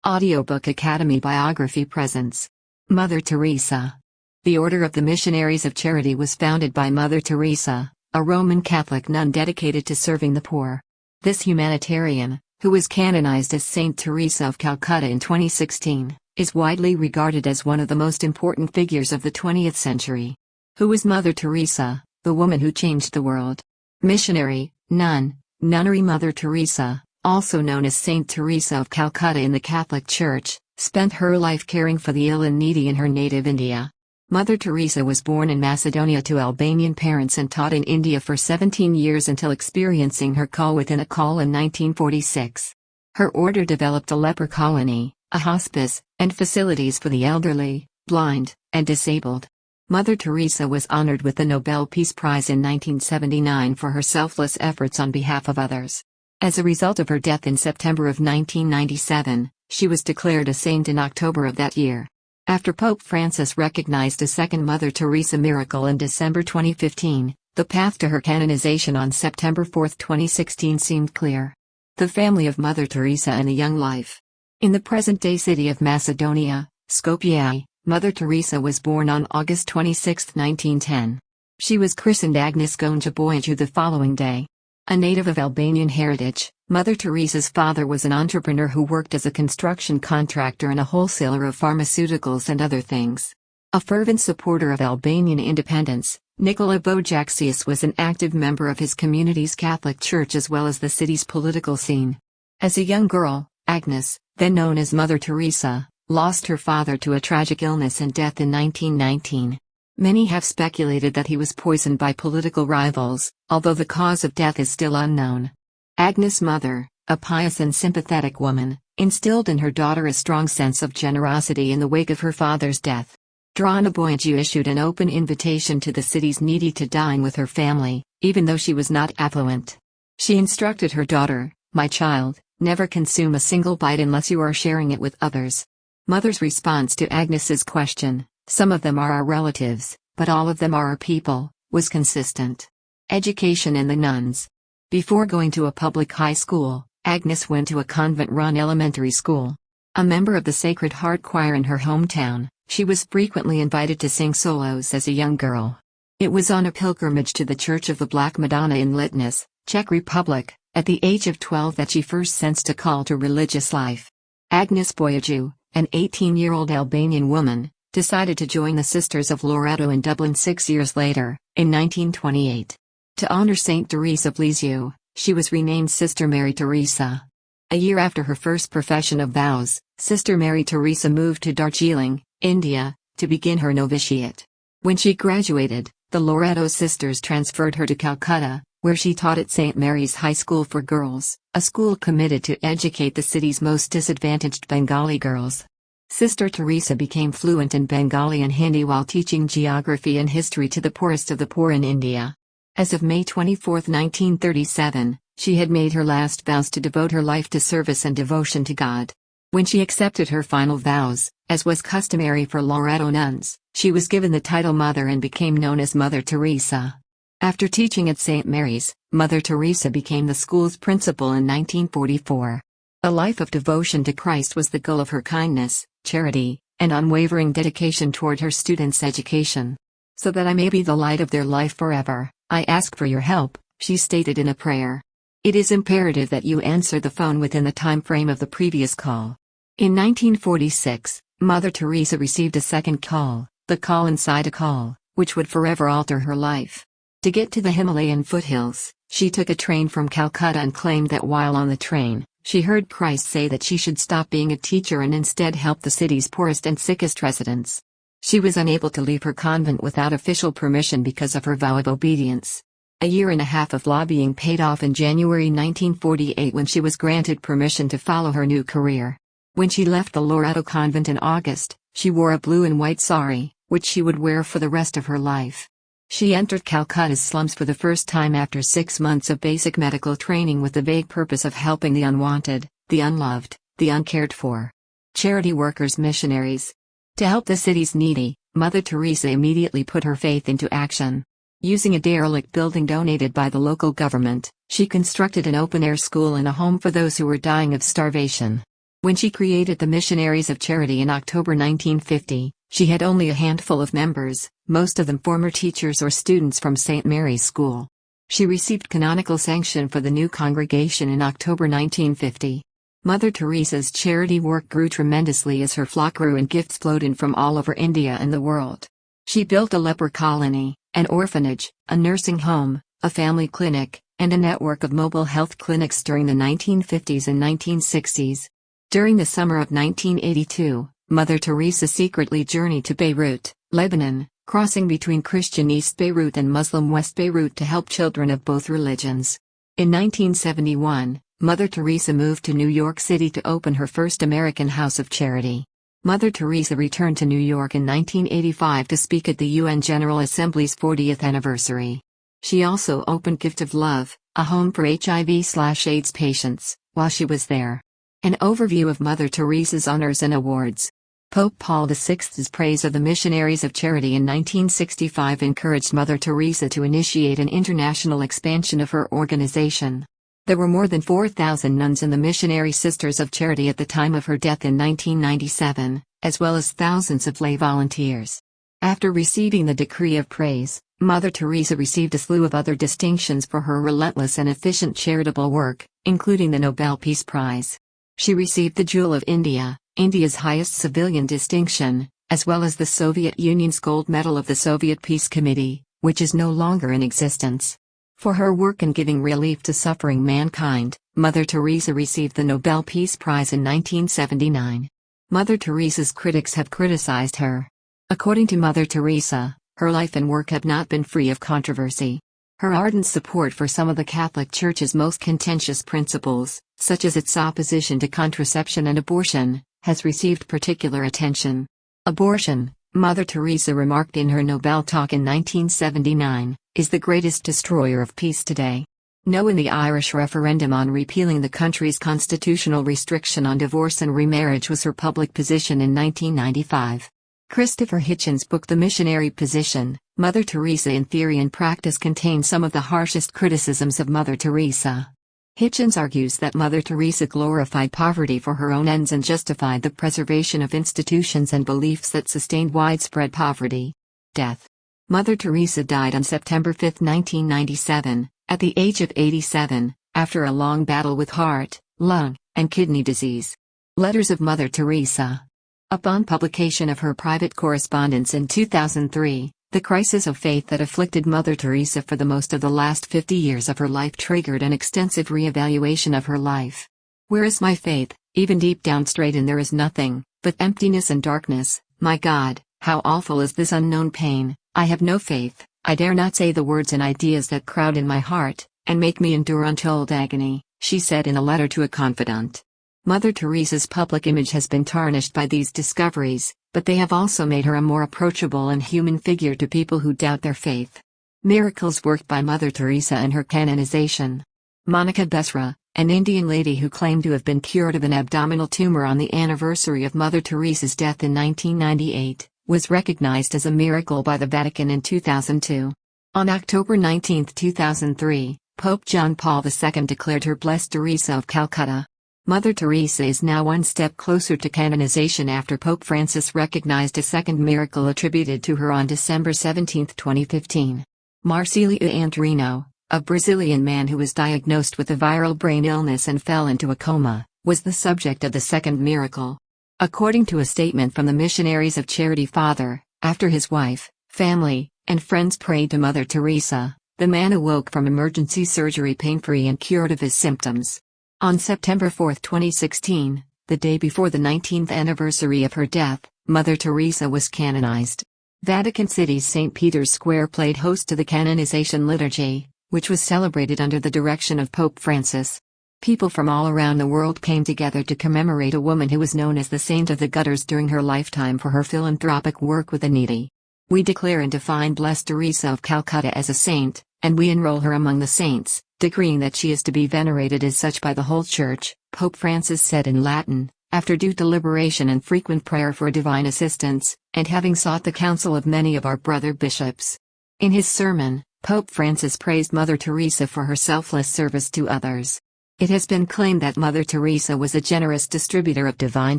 Audiobook Academy Biography presents Mother Teresa. The Order of the Missionaries of Charity was founded by Mother Teresa, a Roman Catholic nun dedicated to serving the poor. This humanitarian, who was canonized as Saint Teresa of Calcutta in 2016, is widely regarded as one of the most important figures of the 20th century. Who was Mother Teresa, the woman who changed the world? Missionary, nun, nunnery. Mother Teresa, also known as Saint Teresa of Calcutta in the Catholic Church, spent her life caring for the ill and needy in her native India. Mother Teresa was born in Macedonia to Albanian parents and taught in India for 17 years until experiencing her call within a call in 1946. Her order developed a leper colony, a hospice, and facilities for the elderly, blind, and disabled. Mother Teresa was honored with the Nobel Peace Prize in 1979 for her selfless efforts on behalf of others. As a result of her death in September of 1997, she was declared a saint in October of that year. After Pope Francis recognized a second Mother Teresa miracle in December 2015, the path to her canonization on September 4, 2016 seemed clear. The family of Mother Teresa and a young life. In the present-day city of Macedonia, Skopje, Mother Teresa was born on August 26, 1910. She was christened Agnes Gonja Boyaju the following day. A native of Albanian heritage, Mother Teresa's father was an entrepreneur who worked as a construction contractor and a wholesaler of pharmaceuticals and other things. A fervent supporter of Albanian independence, Nikola Bojaxius was an active member of his community's Catholic Church as well as the city's political scene. As a young girl, Agnes, then known as Mother Teresa, lost her father to a tragic illness and death in 1919. Many have speculated that he was poisoned by political rivals, although the cause of death is still unknown. Agnes' mother, a pious and sympathetic woman, instilled in her daughter a strong sense of generosity in the wake of her father's death. Drana Boyaju issued an open invitation to the city's needy to dine with her family, even though she was not affluent. She instructed her daughter, "My child, never consume a single bite unless you are sharing it with others." Mother's response to Agnes's question, "Some of them are our relatives, but all of them are our people," was consistent. Education and the nuns. Before going to a public high school, Agnes went to a convent-run elementary school. A member of the Sacred Heart Choir in her hometown, she was frequently invited to sing solos as a young girl. It was on a pilgrimage to the Church of the Black Madonna in Litness, Czech Republic, at the age of 12 that she first sensed a call to religious life. Agnes Boyaju, an 18-year-old Albanian woman, decided to join the Sisters of Loreto in Dublin 6 years later, in 1928. To honor Saint Teresa of Lisieux, she was renamed Sister Mary Teresa. A year after her first profession of vows, Sister Mary Teresa moved to Darjeeling, India, to begin her novitiate. When she graduated, the Loreto sisters transferred her to Calcutta, where she taught at St. Mary's High School for Girls, a school committed to educate the city's most disadvantaged Bengali girls. Sister Teresa became fluent in Bengali and Hindi while teaching geography and history to the poorest of the poor in India. As of May 24, 1937, she had made her last vows to devote her life to service and devotion to God. When she accepted her final vows, as was customary for Loreto nuns, she was given the title Mother and became known as Mother Teresa. After teaching at St. Mary's, Mother Teresa became the school's principal in 1944. A life of devotion to Christ was the goal of her kindness, charity, and unwavering dedication toward her students' education. "So that I may be the light of their life forever, I ask for your help," she stated in a prayer. "It is imperative that you answer the phone within the time frame of the previous call." In 1946, Mother Teresa received a second call, the call inside a call, which would forever alter her life. To get to the Himalayan foothills, she took a train from Calcutta and claimed that while on the train, she heard Christ say that she should stop being a teacher and instead help the city's poorest and sickest residents. She was unable to leave her convent without official permission because of her vow of obedience. A year and a half of lobbying paid off in January 1948 when she was granted permission to follow her new career. When she left the Loreto convent in August, she wore a blue and white sari, which she would wear for the rest of her life. She entered Calcutta's slums for the first time after 6 months of basic medical training with the vague purpose of helping the unwanted, the unloved, the uncared for. Charity workers. Missionaries. To help the city's needy, Mother Teresa immediately put her faith into action. Using a derelict building donated by the local government, she constructed an open-air school and a home for those who were dying of starvation. When she created the Missionaries of Charity in October 1950, she had only a handful of members, most of them former teachers or students from St. Mary's School. She received canonical sanction for the new congregation in October 1950. Mother Teresa's charity work grew tremendously as her flock grew and gifts flowed in from all over India and the world. She built a leper colony, an orphanage, a nursing home, a family clinic, and a network of mobile health clinics during the 1950s and 1960s. During the summer of 1982, Mother Teresa secretly journeyed to Beirut, Lebanon, crossing between Christian East Beirut and Muslim West Beirut to help children of both religions. In 1971, Mother Teresa moved to New York City to open her first American House of Charity. Mother Teresa returned to New York in 1985 to speak at the UN General Assembly's 40th anniversary. She also opened Gift of Love, a home for HIV/AIDS patients, while she was there. An overview of Mother Teresa's honors and awards. Pope Paul VI's praise of the Missionaries of Charity in 1965 encouraged Mother Teresa to initiate an international expansion of her organization. There were more than 4,000 nuns in the Missionary Sisters of Charity at the time of her death in 1997, as well as thousands of lay volunteers. After receiving the decree of praise, Mother Teresa received a slew of other distinctions for her relentless and efficient charitable work, including the Nobel Peace Prize. She received the Jewel of India, India's highest civilian distinction, as well as the Soviet Union's Gold Medal of the Soviet Peace Committee, which is no longer in existence. For her work in giving relief to suffering mankind, Mother Teresa received the Nobel Peace Prize in 1979. Mother Teresa's critics have criticized her. According to Mother Teresa, her life and work have not been free of controversy. Her ardent support for some of the Catholic Church's most contentious principles, such as its opposition to contraception and abortion, has received particular attention. Abortion, Mother Teresa remarked in her Nobel talk in 1979, is the greatest destroyer of peace today. No, in the Irish referendum on repealing the country's constitutional restriction on divorce and remarriage was her public position in 1995. Christopher Hitchens' book The Missionary Position, Mother Teresa in Theory and Practice contains some of the harshest criticisms of Mother Teresa. Hitchens argues that Mother Teresa glorified poverty for her own ends and justified the preservation of institutions and beliefs that sustained widespread poverty. Death. Mother Teresa died on September 5, 1997, at the age of 87, after a long battle with heart, lung, and kidney disease. Letters of Mother Teresa. Upon publication of her private correspondence in 2003, the crisis of faith that afflicted Mother Teresa for the most of the last 50 years of her life triggered an extensive re-evaluation of her life. Where is my faith? Even deep down straight in there is nothing, but emptiness and darkness. My God, how awful is this unknown pain. I have no faith, I dare not say the words and ideas that crowd in my heart, and make me endure untold agony, she said in a letter to a confidant. Mother Teresa's public image has been tarnished by these discoveries, but they have also made her a more approachable and human figure to people who doubt their faith. Miracles worked by Mother Teresa and her canonization. Monica Besra, an Indian lady who claimed to have been cured of an abdominal tumor on the anniversary of Mother Teresa's death in 1998, was recognized as a miracle by the Vatican in 2002. On October 19, 2003, Pope John Paul II declared her Blessed Teresa of Calcutta. Mother Teresa is now one step closer to canonization after Pope Francis recognized a second miracle attributed to her on December 17, 2015. Marcílio Antorino, a Brazilian man who was diagnosed with a viral brain illness and fell into a coma, was the subject of the second miracle. According to a statement from the Missionaries of Charity Father, after his wife, family, and friends prayed to Mother Teresa, the man awoke from emergency surgery pain-free and cured of his symptoms. On September 4, 2016, the day before the 19th anniversary of her death, Mother Teresa was canonized. Vatican City's St. Peter's Square played host to the canonization liturgy, which was celebrated under the direction of Pope Francis. People from all around the world came together to commemorate a woman who was known as the Saint of the Gutters during her lifetime for her philanthropic work with the needy. We declare and define Blessed Teresa of Calcutta as a saint, and we enroll her among the saints, decreeing that she is to be venerated as such by the whole Church, Pope Francis said in Latin, after due deliberation and frequent prayer for divine assistance, and having sought the counsel of many of our brother bishops. In his sermon, Pope Francis praised Mother Teresa for her selfless service to others. It has been claimed that Mother Teresa was a generous distributor of divine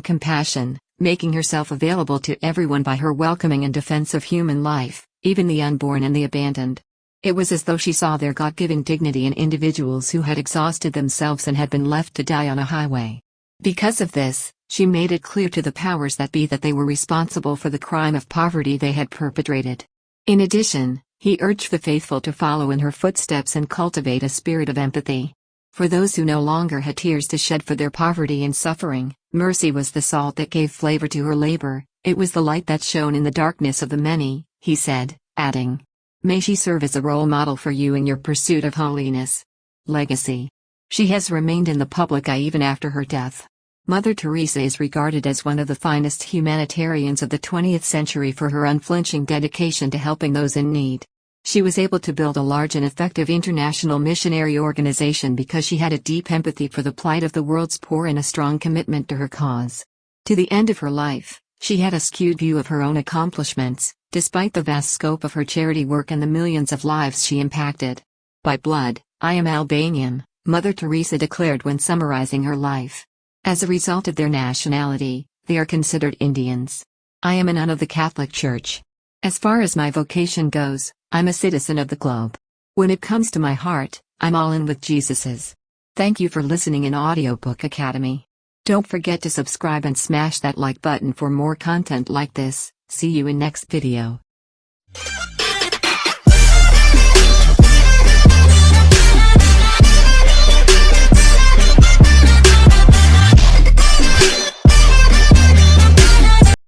compassion, making herself available to everyone by her welcoming and defense of human life, even the unborn and the abandoned. It was as though she saw their God-given dignity in individuals who had exhausted themselves and had been left to die on a highway. Because of this, she made it clear to the powers that be that they were responsible for the crime of poverty they had perpetrated. In addition, he urged the faithful to follow in her footsteps and cultivate a spirit of empathy. For those who no longer had tears to shed for their poverty and suffering, mercy was the salt that gave flavor to her labor, it was the light that shone in the darkness of the many, he said, adding, "May she serve as a role model for you in your pursuit of holiness." Legacy. She has remained in the public eye even after her death. Mother Teresa is regarded as one of the finest humanitarians of the 20th century for her unflinching dedication to helping those in need. She was able to build a large and effective international missionary organization because she had a deep empathy for the plight of the world's poor and a strong commitment to her cause. To the end of her life, she had a skewed view of her own accomplishments, despite the vast scope of her charity work and the millions of lives she impacted. "By blood, I am Albanian," Mother Teresa declared when summarizing her life. As a result of their nationality, they are considered Indians. "I am a nun of the Catholic Church. As far as my vocation goes, I'm a citizen of the globe. When it comes to my heart, I'm all in with Jesus's." Thank you for listening in Audiobook Academy. Don't forget to subscribe and smash that like button for more content like this. See you in next video.